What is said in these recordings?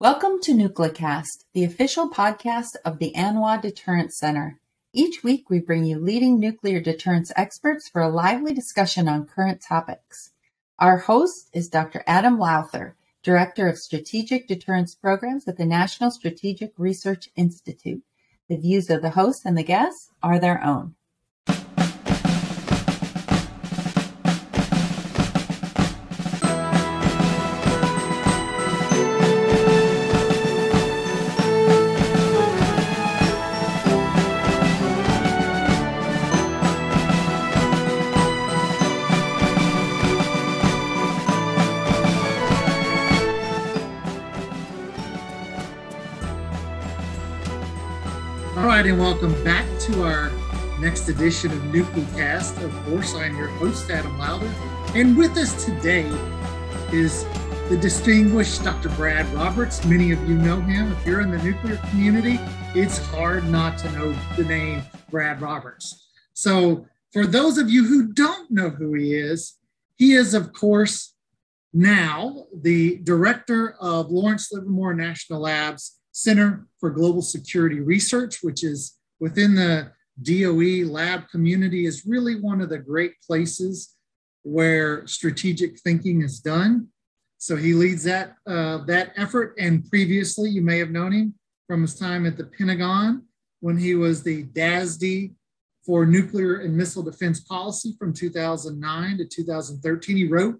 Welcome to NucleCast, the official podcast of the ANWA Deterrence Center. Each week we bring you leading nuclear deterrence experts for a lively discussion on current topics. Our host is Dr. Adam Lowther, Director of Strategic Deterrence Programs at the National Strategic Research Institute. The views of the host and the guests are their own. And welcome back to our next edition of NucleCast. Of course, I'm your host, Adam Lowther, and with us today is the distinguished Dr. Brad Roberts. Many of you know him. If you're in the nuclear community, it's hard not to know the name Brad Roberts. So for those of you who don't know who he is, of course, now the director of Lawrence Livermore National Labs Center for Global Security Research, which is within the DOE lab community, is really one of the great places where strategic thinking is done. So he leads that effort. And previously, you may have known him from his time at the Pentagon when he was the DASD for Nuclear and Missile Defense Policy from 2009 to 2013. He wrote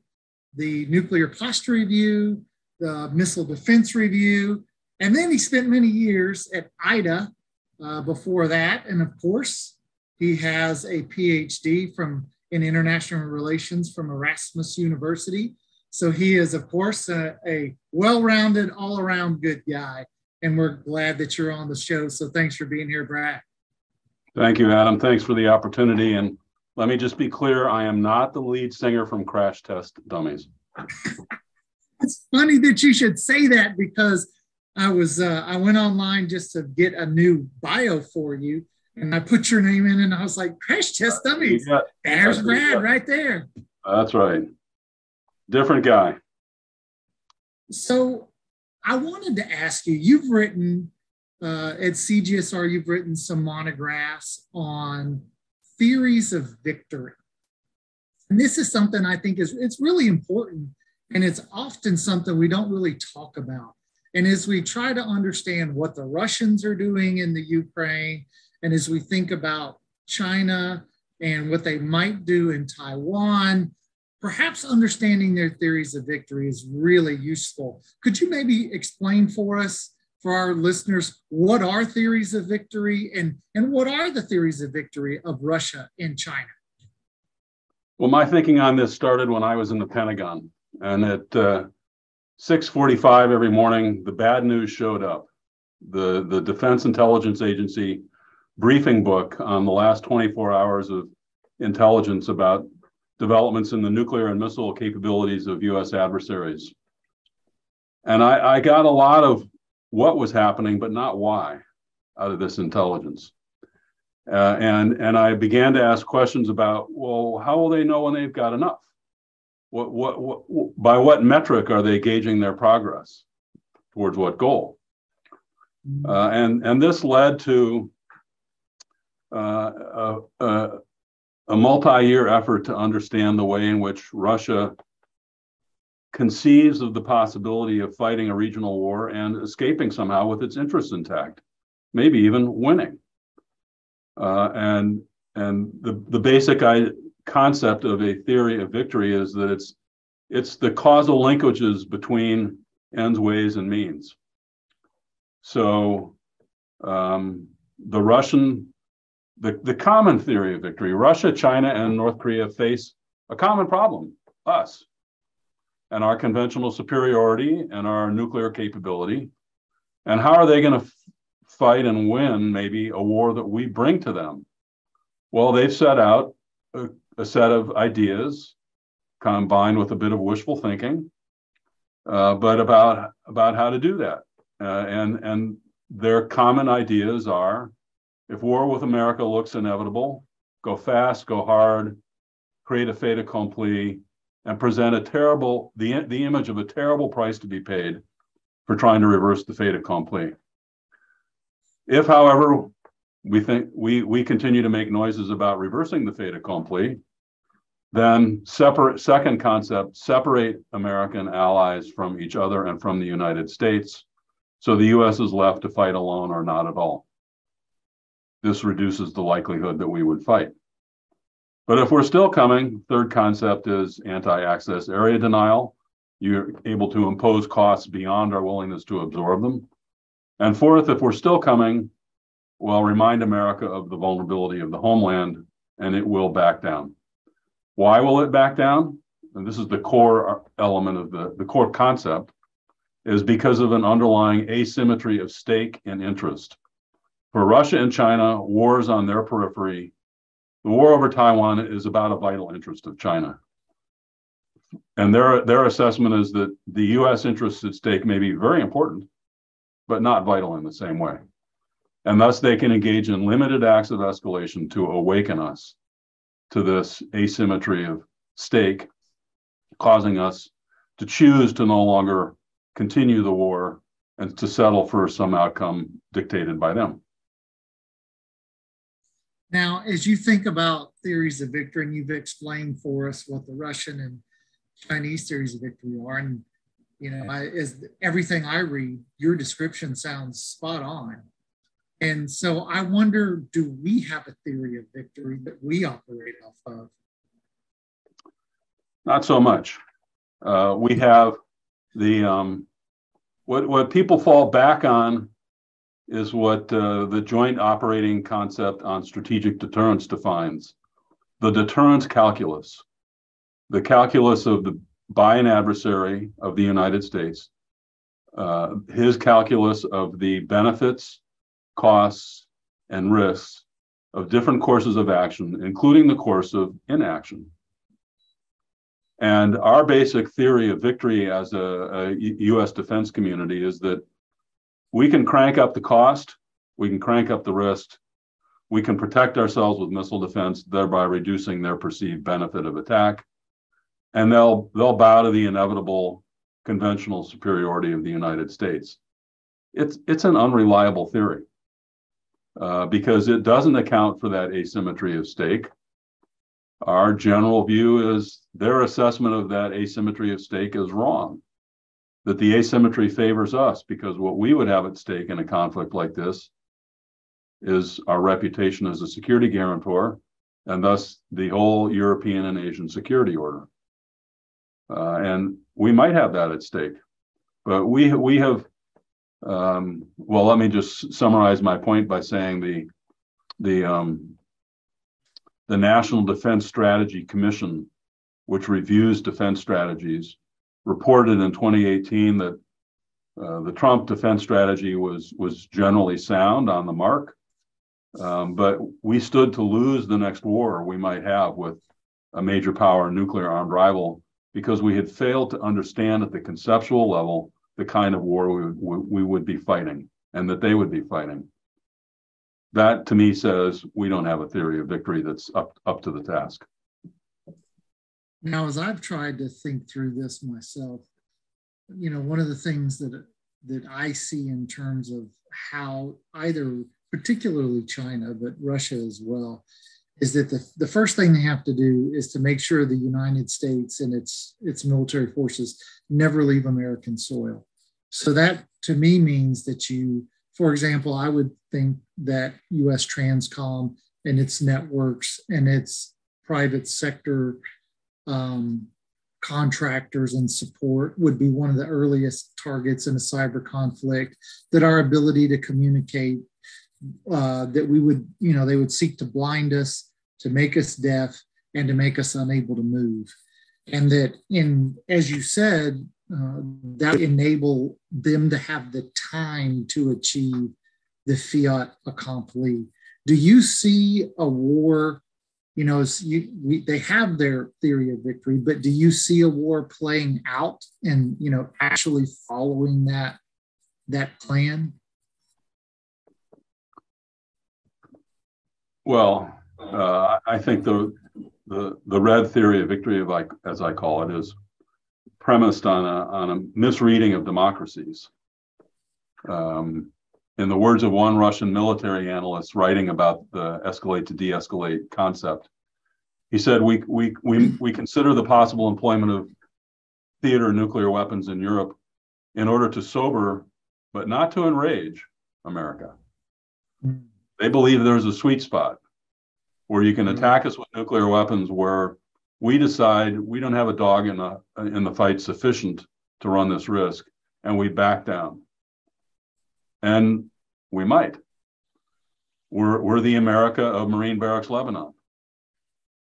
the Nuclear Posture Review, the Missile Defense Review, and then he spent many years at IDA before that. And of course, he has a PhD in international relations from Erasmus University. So he is, of course, a well-rounded, all-around good guy. And we're glad that you're on the show. So thanks for being here, Brad. Thank you, Adam. Thanks for the opportunity. And let me just be clear, I am not the lead singer from Crash Test Dummies. It's funny that you should say that, because I went online just to get a new bio for you, and I put your name in, and I was like, Crash Test Dummies. There's Brad right there. That's right. Different guy. So I wanted to ask you, you've written at CGSR, you've written some monographs on theories of victory. And this is something I think it's really important, and it's often something we don't really talk about. And as we try to understand what the Russians are doing in the Ukraine, and as we think about China and what they might do in Taiwan, perhaps understanding their theories of victory is really useful. Could you maybe explain for us, for our listeners, what are theories of victory, and what are the theories of victory of Russia and China? Well, my thinking on this started when I was in the Pentagon, and at 6:45 every morning, the bad news showed up. The Defense Intelligence Agency briefing book on the last 24 hours of intelligence about developments in the nuclear and missile capabilities of U.S. adversaries. And I got a lot of what was happening, but not why, out of this intelligence. And I began to ask questions about, well, how will they know when they've got enough? By what metric are they gauging their progress towards what goal? And this led to a multi-year effort to understand the way in which Russia conceives of the possibility of fighting a regional war and escaping somehow with its interests intact, maybe even winning. And the basic concept of a theory of victory is that it's the causal linkages between ends, ways, and means. So the common theory of victory, Russia, China, and North Korea face a common problem, us, and our conventional superiority and our nuclear capability. And how are they going to fight and win maybe a war that we bring to them? Well, they've set out a set of ideas combined with a bit of wishful thinking, but about how to do that. And their common ideas are, if war with America looks inevitable, go fast, go hard, create a fait accompli, and present the image of a terrible price to be paid for trying to reverse the fait accompli. If, however, we think we continue to make noises about reversing the fait accompli, then second concept, separate American allies from each other and from the United States, so the US is left to fight alone or not at all. This reduces the likelihood that we would fight. But if we're still coming, third concept is anti-access area denial. You're able to impose costs beyond our willingness to absorb them. And fourth, if we're still coming, well, remind America of the vulnerability of the homeland, and it will back down. Why will it back down? And this is the core element of the core concept, is because of an underlying asymmetry of stake and interest. For Russia and China, wars on their periphery, the war over Taiwan is about a vital interest of China. And their assessment is that the US interests at stake may be very important, but not vital in the same way. And thus they can engage in limited acts of escalation to awaken us to this asymmetry of stake, causing us to choose to no longer continue the war and to settle for some outcome dictated by them. Now, as you think about theories of victory, and you've explained for us what the Russian and Chinese theories of victory are, and as everything I read, your description sounds spot on. And so I wonder, do we have a theory of victory that we operate off of? Not so much. We have the what people fall back on is what the joint operating concept on strategic deterrence defines: the deterrence calculus, the calculus of by an adversary of the United States, his calculus of the benefits, costs, and risks of different courses of action, including the course of inaction. And our basic theory of victory as a US defense community is that we can crank up the cost, we can crank up the risk, we can protect ourselves with missile defense, thereby reducing their perceived benefit of attack, and they'll bow to the inevitable conventional superiority of the United States. It's an unreliable theory. Because it doesn't account for that asymmetry of stake. Our general view is their assessment of that asymmetry of stake is wrong, that the asymmetry favors us, because what we would have at stake in a conflict like this is our reputation as a security guarantor, and thus the whole European and Asian security order. And we might have that at stake, but we have well, let me just summarize my point by saying the National Defense Strategy Commission, which reviews defense strategies, reported in 2018 that the Trump defense strategy was generally sound, on the mark, but we stood to lose the next war we might have with a major power nuclear armed rival, because we had failed to understand at the conceptual level the kind of war we would be fighting and that they would be fighting. That, to me, says we don't have a theory of victory that's up to the task. Now, as I've tried to think through this myself, one of the things that I see in terms of how either particularly China, but Russia as well, is that the first thing they have to do is to make sure the United States and its military forces never leave American soil. So that, to me, means that for example, I would think that US Transcom and its networks and its private sector contractors and support would be one of the earliest targets in a cyber conflict, that our ability to communicate, that we would, they would seek to blind us, to make us deaf, and to make us unable to move. And that, as you said, that would enable them to have the time to achieve the fait accompli. Do you see a war, they have their theory of victory, but do you see a war playing out and, actually following that plan? Well, I think the red theory of victory, as I call it, is premised on a misreading of democracies. In the words of one Russian military analyst writing about the escalate to de-escalate concept, he said, we consider the possible employment of theater nuclear weapons in Europe in order to sober, but not to enrage America. They believe there's a sweet spot where you can attack us with nuclear weapons, where we decide we don't have a dog in the fight sufficient to run this risk, and we back down. And we might. We're the America of Marine Barracks, Lebanon.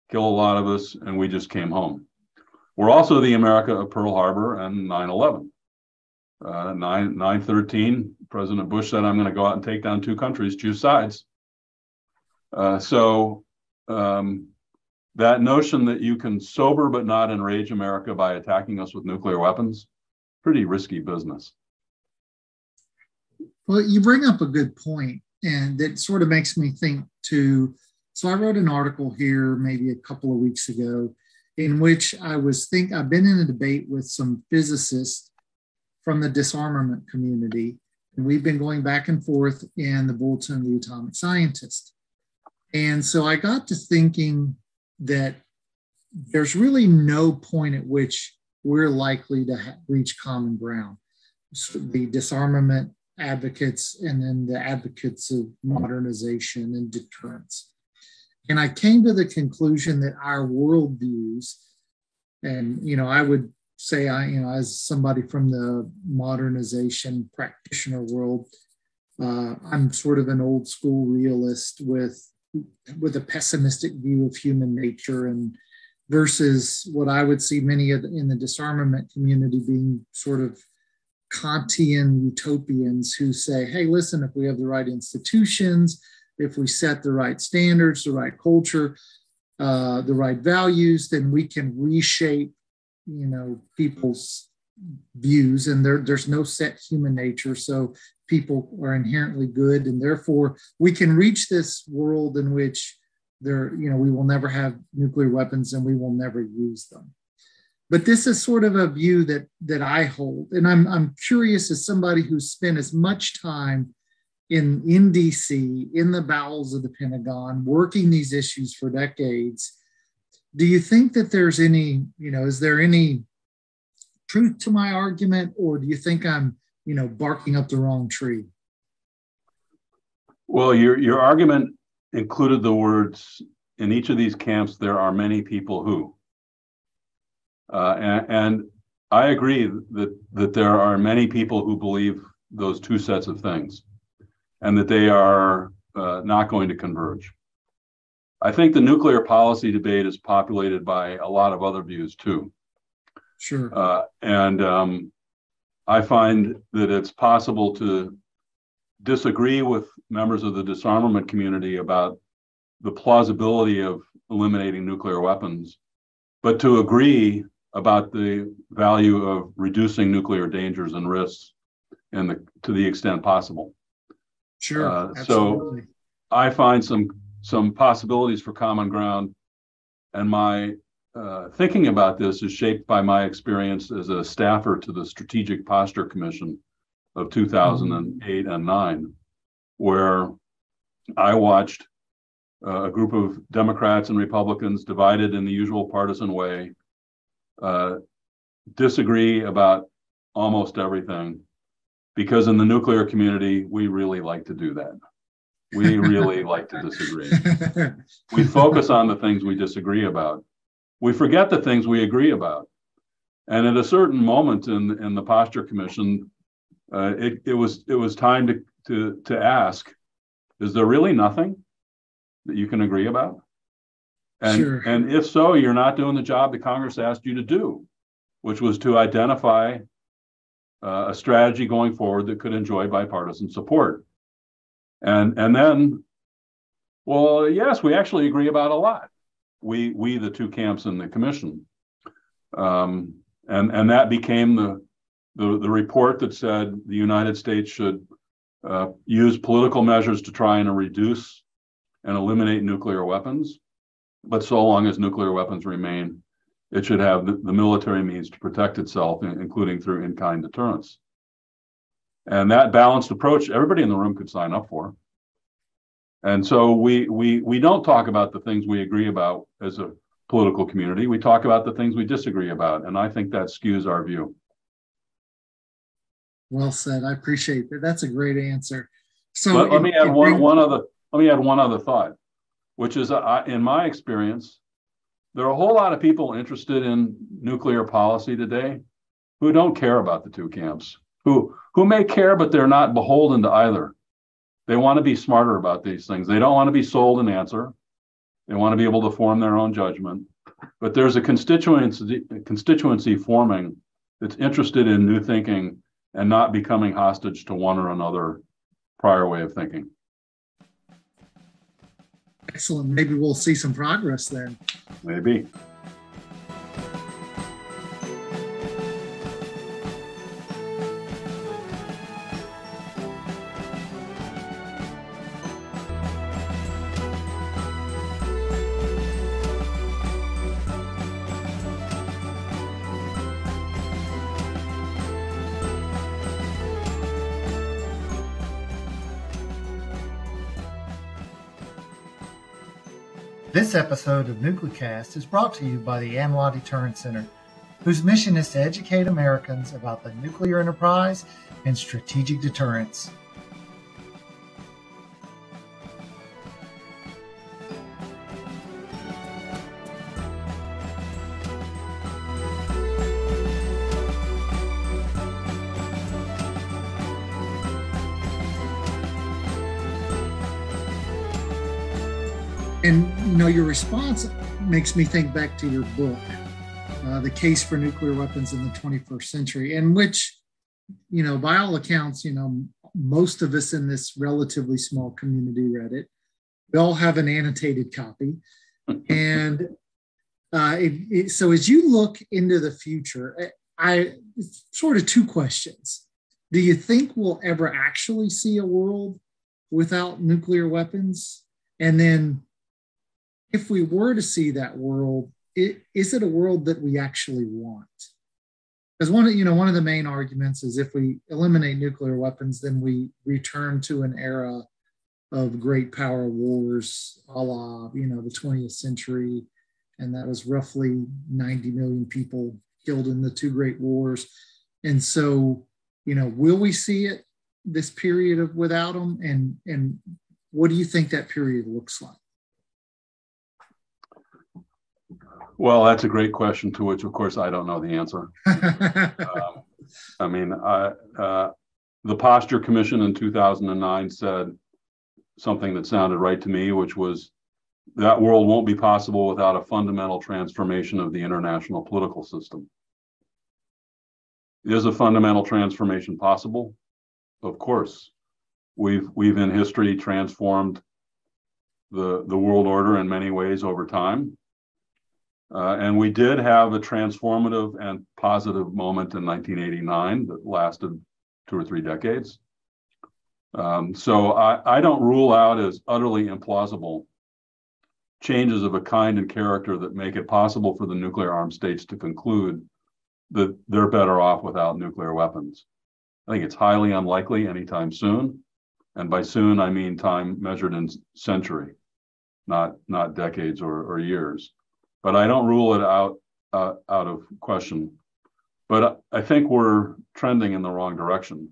Kill a lot of us, and we just came home. We're also the America of Pearl Harbor and 9/11. 9/13, President Bush said, I'm going to go out and take down two countries, choose sides. So that notion that you can sober but not enrage America by attacking us with nuclear weapons, pretty risky business. Well, you bring up a good point, and that sort of makes me think too. So I wrote an article here maybe a couple of weeks ago in which I've been in a debate with some physicists from the disarmament community, and we've been going back and forth in the Bulletin of the Atomic Scientist. And so I got to thinking that there's really no point at which we're likely to reach common ground. So the disarmament advocates and then the advocates of modernization and deterrence. And I came to the conclusion that our worldviews, and I would say as somebody from the modernization practitioner world, I'm sort of an old school realist with a pessimistic view of human nature, and versus what I would see many in the disarmament community being sort of Kantian utopians who say, hey, listen, if we have the right institutions, if we set the right standards, the right culture, the right values, then we can reshape, people's views. And there's no set human nature. So people are inherently good. And therefore, we can reach this world in which we will never have nuclear weapons and we will never use them. But this is sort of a view that I hold. And I'm curious, as somebody who's spent as much time in DC, in the bowels of the Pentagon, working these issues for decades, do you think that there's any, is there any truth to my argument, or do you think I'm, barking up the wrong tree? Well, your argument included the words, in each of these camps, there are many people who. And I agree that there are many people who believe those two sets of things, and that they are not going to converge. I think the nuclear policy debate is populated by a lot of other views too. Sure. And I find that it's possible to disagree with members of the disarmament community about the plausibility of eliminating nuclear weapons, but to agree about the value of reducing nuclear dangers and risks to the extent possible. Sure. So I find some possibilities for common ground, and my thinking about this is shaped by my experience as a staffer to the Strategic Posture Commission of 2008 and 9, where I watched a group of Democrats and Republicans divided in the usual partisan way, disagree about almost everything, because in the nuclear community, we really like to do that. We really like to disagree. We focus on the things we disagree about. We forget the things we agree about. And at a certain moment in the Posture Commission, it was time to ask, is there really nothing that you can agree about? And, sure. And if so, you're not doing the job that Congress asked you to do, which was to identify a strategy going forward that could enjoy bipartisan support. And then, well, yes, we actually agree about a lot. We the two camps in the commission. And that became the report that said the United States should use political measures to try and reduce and eliminate nuclear weapons. But so long as nuclear weapons remain, it should have the military means to protect itself, including through in-kind deterrence. And that balanced approach, everybody in the room could sign up for. And so we don't talk about the things we agree about as a political community. We talk about the things we disagree about. And I think that skews our view. Well said. I appreciate that. That's a great answer. So let me add one other thought, which is in my experience, there are a whole lot of people interested in nuclear policy today who don't care about the two camps, who may care, but they're not beholden to either. They want to be smarter about these things. They don't want to be sold an answer. They want to be able to form their own judgment. But there's a constituency forming that's interested in new thinking and not becoming hostage to one or another prior way of thinking. Excellent. Maybe we'll see some progress then. Maybe. This episode of NucleCast is brought to you by the ANWA Deterrence Center, whose mission is to educate Americans about the nuclear enterprise and strategic deterrence. And your response makes me think back to your book, The Case for Nuclear Weapons in the 21st Century, in which, by all accounts, most of us in this relatively small community read it. We all have an annotated copy. And so as you look into the future, sort of two questions. Do you think we'll ever actually see a world without nuclear weapons? And then, if we were to see that world, is it a world that we actually want? Because one of the main arguments is if we eliminate nuclear weapons, then we return to an era of great power wars, a la the 20th century, and that was roughly 90 million people killed in the two great wars. And so, will we see this period of without them? And what do you think that period looks like? Well, that's a great question to which, of course, I don't know the answer. The Posture Commission in 2009 said something that sounded right to me, which was that world won't be possible without a fundamental transformation of the international political system. Is a fundamental transformation possible? Of course. We've in history transformed the world order in many ways over time. And we did have a transformative and positive moment in 1989 that lasted 2 or 3 decades. So I don't rule out as utterly implausible changes of a kind and character that make it possible for the nuclear armed states to conclude that they're better off without nuclear weapons. I think it's highly unlikely anytime soon. And by soon, I mean time measured in century, not decades or years. But I don't rule it out of question. But I think we're trending in the wrong direction.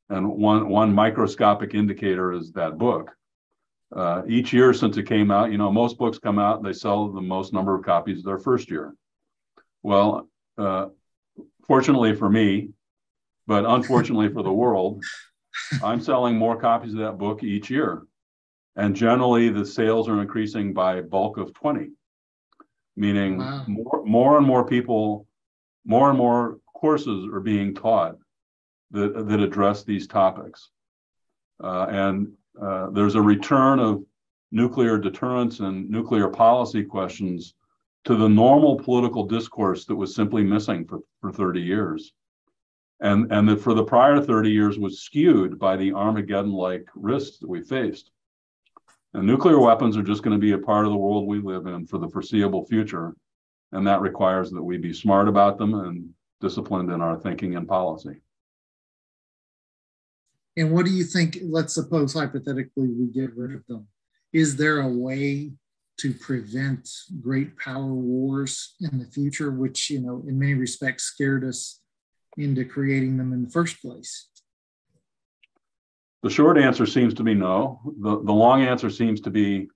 And one microscopic indicator is that book. Each year since it came out, most books come out, they sell the most number of copies their first year. Well, fortunately for me, but unfortunately for the world, I'm selling more copies of that book each year. And generally the sales are increasing by bulk of 20. Meaning wow. more and more people, more and more courses are being taught that address these topics. And there's a return of nuclear deterrence and nuclear policy questions to the normal political discourse that was simply missing for 30 years. And that for the prior 30 years was skewed by the Armageddon-like risks that we faced. And nuclear weapons are just going to be a part of the world we live in for the foreseeable future. And that requires that we be smart about them and disciplined in our thinking and policy. And what do you think, let's suppose hypothetically we get rid of them. Is there a way to prevent great power wars in the future, which, you know, in many respects scared us into creating them in the first place? The short answer seems to be no. The long answer seems to be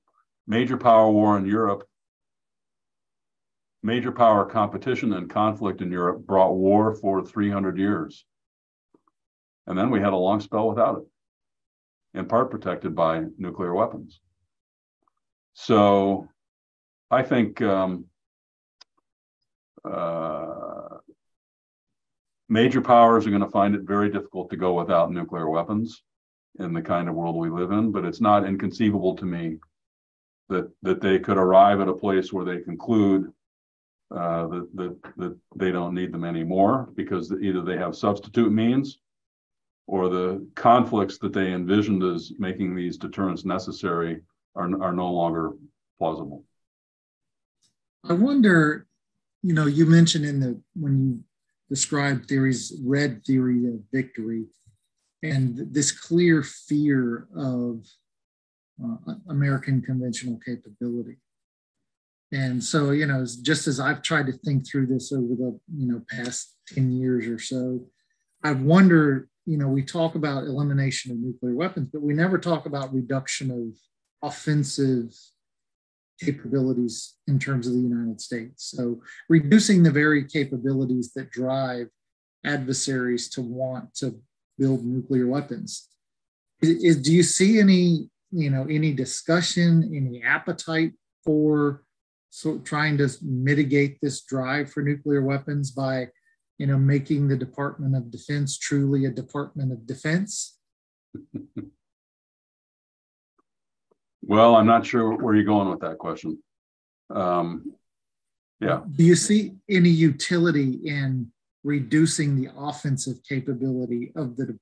major power war in Europe. Major power competition and conflict in Europe brought war for 300 years. And then we had a long spell without it, in part protected by nuclear weapons. So I think major powers are going to find it very difficult to go without nuclear weapons in the kind of world we live in, but it's not inconceivable to me that they could arrive at a place where they conclude that they don't need them anymore, because either they have substitute means or the conflicts that they envisioned as making these deterrents necessary are no longer plausible. I wonder, you know, you mentioned when you described theories, red theory of victory, and this clear fear of American conventional capability. And so, you know, just as I've tried to think through this over the, you know, past 10 years or so, I've wondered, you know, we talk about elimination of nuclear weapons, but we never talk about reduction of offensive capabilities in terms of the United States. So reducing the very capabilities that drive adversaries to want to build nuclear weapons. Do you see any, you know, any discussion, any appetite for trying to mitigate this drive for nuclear weapons by, you know, making the Department of Defense truly a Department of Defense? Well, I'm not sure where you're going with that question. Yeah. Do you see any utility in reducing the offensive capability of the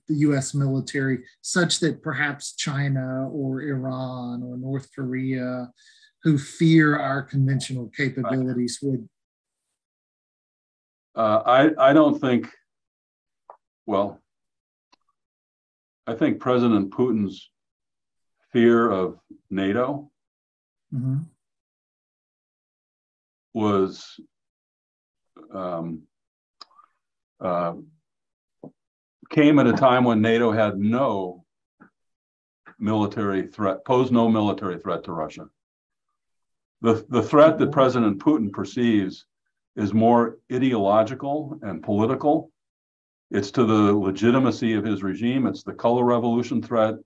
U.S. military, such that perhaps China or Iran or North Korea, who fear our conventional capabilities, would? I don't think, well, I think President Putin's fear of NATO was came at a time when NATO had no military threat, posed no military threat to Russia. The threat that President Putin perceives is more ideological and political. It's to the legitimacy of his regime. It's the color revolution threat.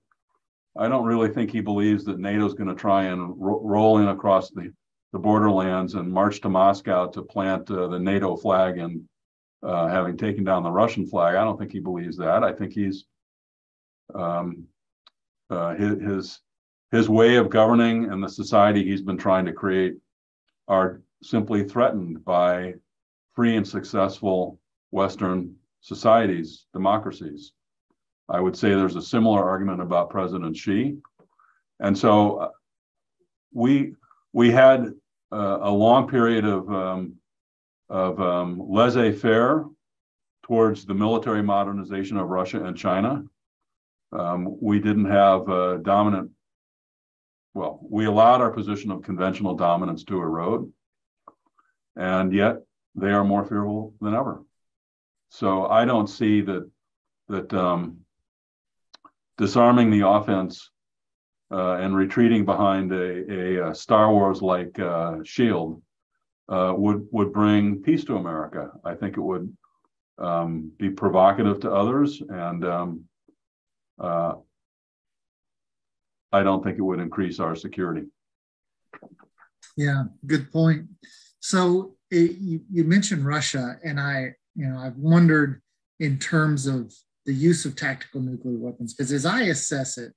I don't really think he believes that NATO is going to try and roll in across the borderlands and march to Moscow to plant the NATO flag, and having taken down the Russian flag. I don't think he believes that. I think he's his way of governing and the society he's been trying to create are simply threatened by free and successful Western societies, democracies. I would say there's a similar argument about President Xi. And so we had a long period of laissez-faire towards the military modernization of Russia and China. We didn't have a dominant, well, we allowed our position of conventional dominance to erode, and yet they are more fearful than ever. So I don't see that disarming the offense and retreating behind a Star Wars-like shield would bring peace to America. I think it would be provocative to others, and I don't think it would increase our security. Yeah, good point. So you mentioned Russia, and I've wondered in terms of the use of tactical nuclear weapons, because as I assess it,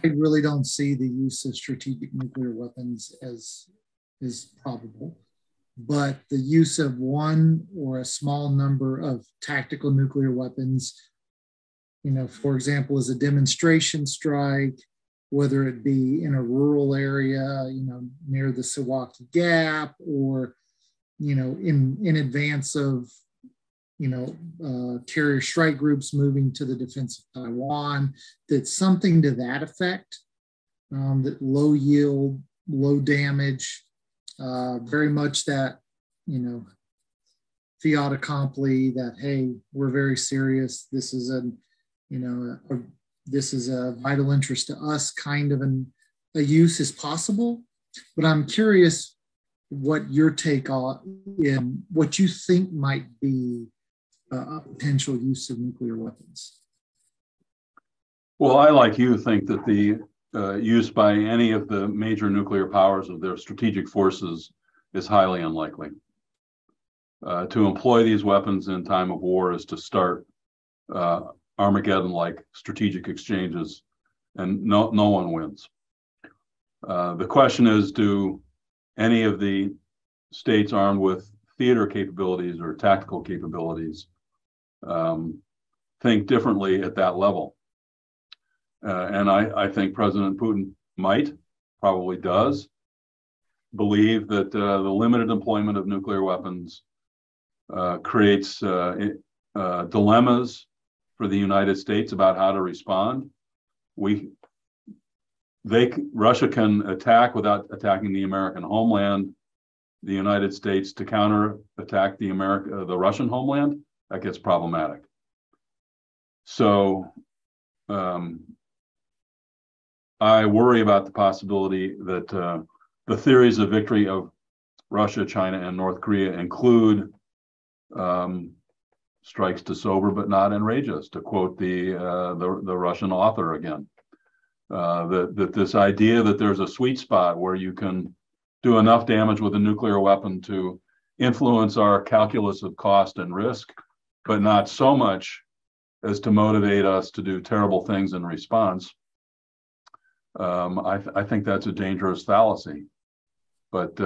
I really don't see the use of strategic nuclear weapons as is probable, but the use of one or a small number of tactical nuclear weapons, for example, as a demonstration strike, whether it be in a rural area, near the Sawaaki Gap, or, in advance of, carrier strike groups moving to the defense of Taiwan, that something to that effect, that low yield, low damage, very much that, fiat accompli, that, hey, we're very serious. This is this is a vital interest to us kind of a use is possible. But I'm curious what your take on in what you think might be a potential use of nuclear weapons. Well, I, like you, think that the use by any of the major nuclear powers of their strategic forces is highly unlikely. To employ these weapons in time of war is to start Armageddon-like strategic exchanges, and no one wins. The question is, do any of the states armed with theater capabilities or tactical capabilities think differently at that level? And I think President Putin probably does, believe that the limited employment of nuclear weapons creates dilemmas for the United States about how to respond. Russia can attack without attacking the American homeland. The United States to counterattack the Russian homeland, that gets problematic. So I worry about the possibility that the theories of victory of Russia, China, and North Korea include strikes to sober but not enrage us, to quote the Russian author again. That this idea that there's a sweet spot where you can do enough damage with a nuclear weapon to influence our calculus of cost and risk, but not so much as to motivate us to do terrible things in response. I think that's a dangerous fallacy. But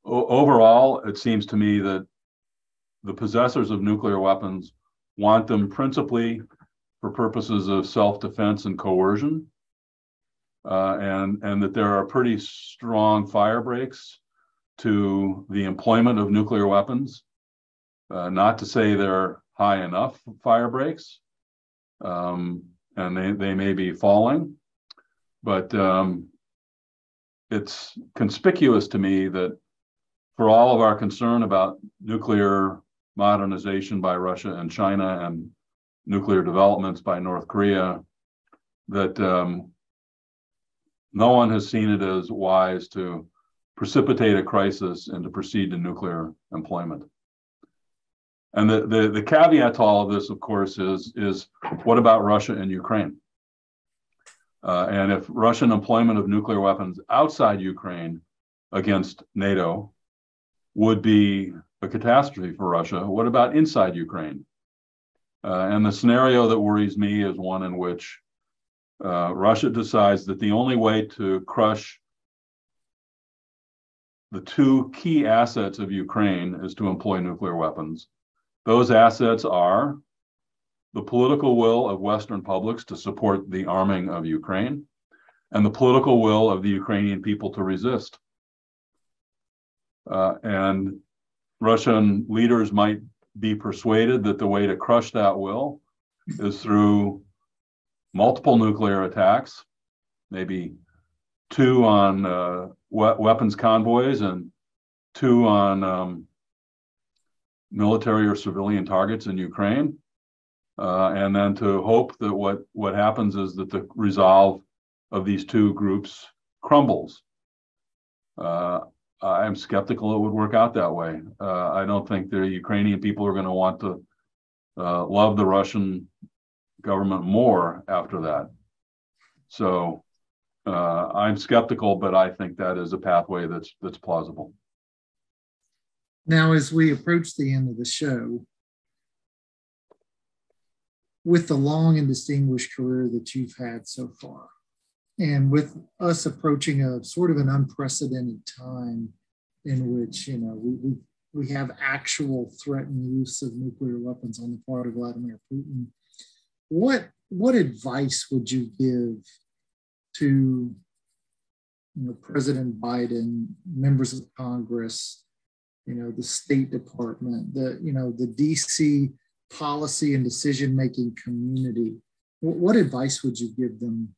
overall, it seems to me that the possessors of nuclear weapons want them principally for purposes of self-defense and coercion, and that there are pretty strong fire breaks to the employment of nuclear weapons. Not to say they're high enough fire breaks, and they may be falling, but it's conspicuous to me that for all of our concern about nuclear modernization by Russia and China and nuclear developments by North Korea, that no one has seen it as wise to precipitate a crisis and to proceed to nuclear employment. And the caveat to all of this, of course, is what about Russia and Ukraine? And if Russian employment of nuclear weapons outside Ukraine against NATO would be a catastrophe for Russia, what about inside Ukraine? And the scenario that worries me is one in which Russia decides that the only way to crush the two key assets of Ukraine is to employ nuclear weapons. Those assets are the political will of Western publics to support the arming of Ukraine and the political will of the Ukrainian people to resist. And Russian leaders might be persuaded that the way to crush that will is through multiple nuclear attacks, maybe 2 on weapons convoys and 2 on military or civilian targets in Ukraine, and then to hope that what happens is that the resolve of these 2 groups crumbles. I'm skeptical it would work out that way. I don't think the Ukrainian people are going to want to love the Russian government more after that. So I'm skeptical, but I think that is a pathway that's plausible. Now, as we approach the end of the show, with the long and distinguished career that you've had so far, and with us approaching a sort of an unprecedented time in which, we have actual threatened use of nuclear weapons on the part of Vladimir Putin, what advice would you give to President Biden, members of Congress, the State Department, the DC policy and decision-making community. What advice would you give them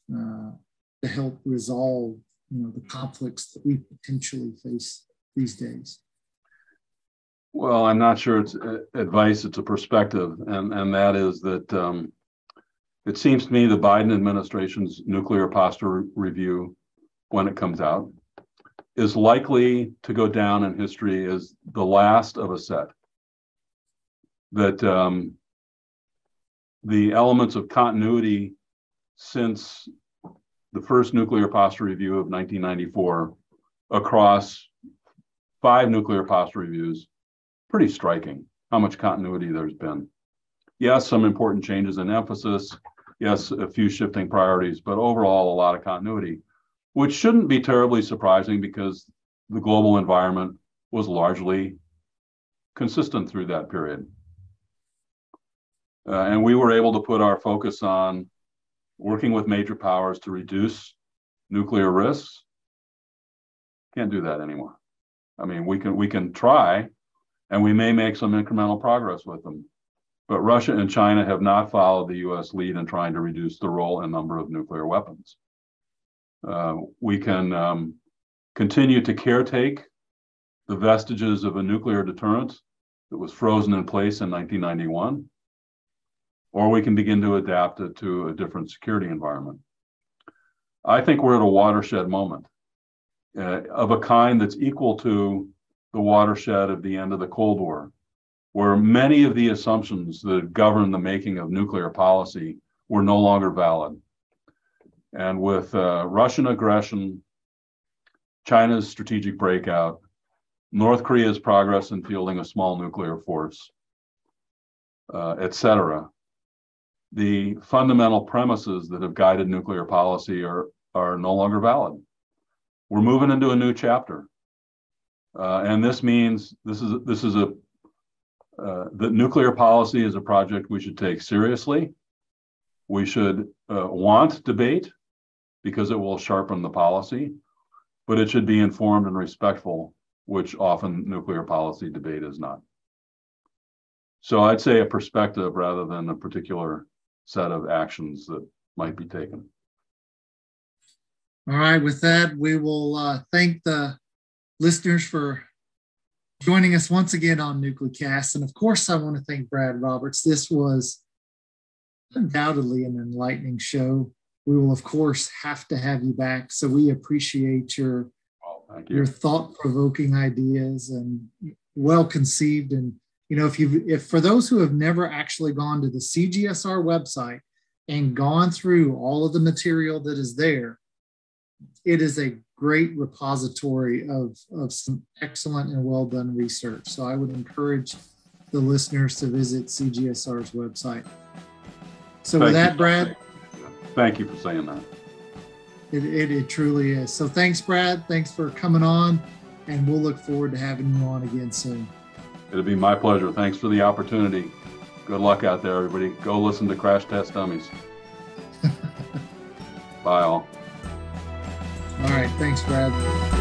to help resolve, the conflicts that we potentially face these days? Well, I'm not sure it's advice, it's a perspective. And that is that it seems to me the Biden administration's nuclear posture review, when it comes out, is likely to go down in history as the last of a set. That the elements of continuity since the first nuclear posture review of 1994 across 5 nuclear posture reviews, pretty striking how much continuity there's been. Yes, some important changes in emphasis. Yes, a few shifting priorities, but overall a lot of continuity, which shouldn't be terribly surprising because the global environment was largely consistent through that period. And we were able to put our focus on working with major powers to reduce nuclear risks. Can't do that anymore. I mean, we can try, and we may make some incremental progress with them. But Russia and China have not followed the US lead in trying to reduce the role and number of nuclear weapons. We can continue to caretake the vestiges of a nuclear deterrent that was frozen in place in 1991, or we can begin to adapt it to a different security environment. I think we're at a watershed moment of a kind that's equal to the watershed of the end of the Cold War, where many of the assumptions that govern the making of nuclear policy were no longer valid. And with Russian aggression, China's strategic breakout, North Korea's progress in fielding a small nuclear force, et cetera, the fundamental premises that have guided nuclear policy are no longer valid. We're moving into a new chapter. And this means that nuclear policy is a project we should take seriously. We should want debate because it will sharpen the policy, but it should be informed and respectful, which often nuclear policy debate is not. So I'd say a perspective rather than a particular set of actions that might be taken. All right, with that, we will thank the listeners for joining us once again on NucleCast. And of course, I want to thank Brad Roberts. This was undoubtedly an enlightening show. We will, of course, have to have you back. So we appreciate your thought-provoking ideas and well-conceived. And, if for those who have never actually gone to the CGSR website and gone through all of the material that is there, it is a great repository of some excellent and well-done research. So I would encourage the listeners to visit CGSR's website. So with that, Brad. Thank you for saying that. It truly is. So thanks, Brad. Thanks for coming on, and we'll look forward to having you on again soon. It'll be my pleasure. Thanks for the opportunity. Good luck out there, everybody. Go listen to Crash Test Dummies. Bye, all. All right. Thanks, Brad.